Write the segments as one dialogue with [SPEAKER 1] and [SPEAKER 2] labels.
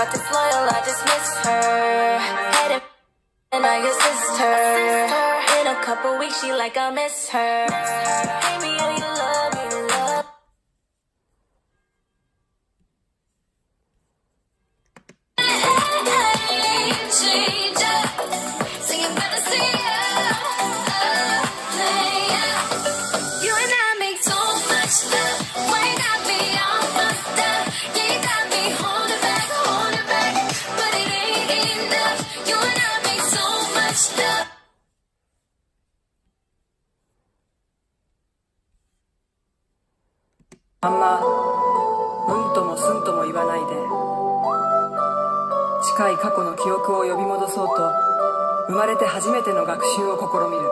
[SPEAKER 1] not disloyal, I just miss her. Headed and I assist her. In a couple weeks, she like I miss her. Hate me or you love me, love. Change up, so you better see ya. You and I make so much love. Why you got me all fucked up? Yeah, you got me holding back, but it ain't enough. You and I make so much love.
[SPEAKER 2] あんま、うんともすんとも言わないで。近い過去の記憶を呼び戻そうと、生まれて初めての学習を試みる。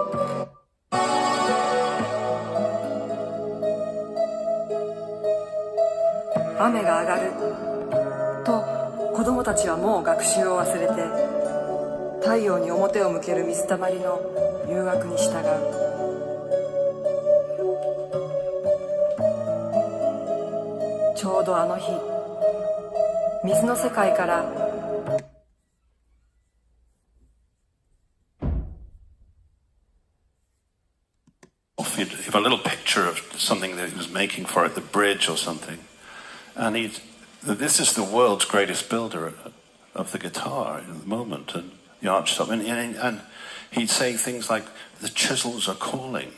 [SPEAKER 2] 雨が上がると子供たちはもう学習を忘れて太陽に表を向ける水たまりの誘惑に従う。ちょうどあの日、水の世界から
[SPEAKER 3] if a little picture of something that he was making for it, the bridge or something, and this is the world's greatest builder of the guitar at the moment, and the archtop, and he'd say things like, "The chisels are calling."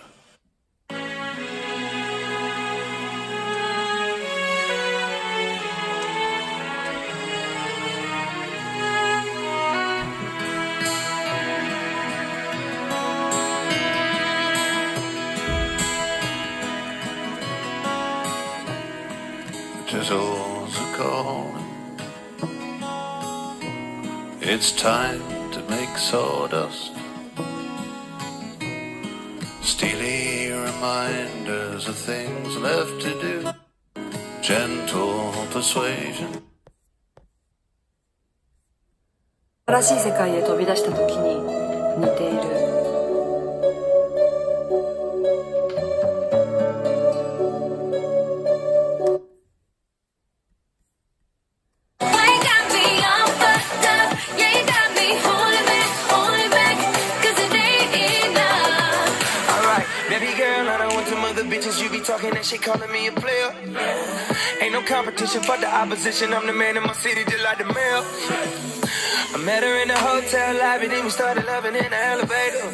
[SPEAKER 3] Chisels are calling. It's time to make sawdust. Steely reminders of things left to do. Gentle persuasion.
[SPEAKER 2] 新しい世界へ飛び出した時に似ている。
[SPEAKER 4] You be talking that shit, calling me a player. Ain't no competition for the opposition. I'm the man in my city, just like the mayor. I met her in the hotel lobby, then we started loving in the elevator.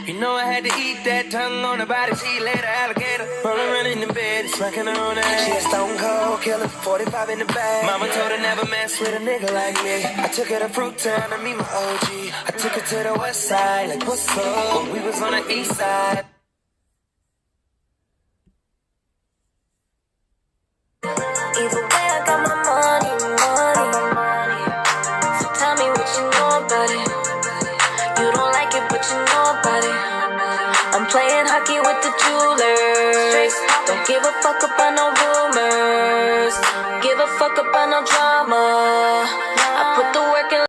[SPEAKER 4] You know I had to eat that tongue on the body, she laid an alligator. Rolling around in the bed, smacking her on the ass. She a stone cold killer, 45 in the bag. Mama told her never mess with a nigga like me. I took her to Fruit Town to meet my OG. I took her to the west side, like what's up? When we was on the east side.
[SPEAKER 1] Either way, I got my money. So tell me what you know about it. You don't like it, but you know about it. I'm playing hockey with the jewelers. Don't give a fuck about no rumors. Give a fuck about no drama.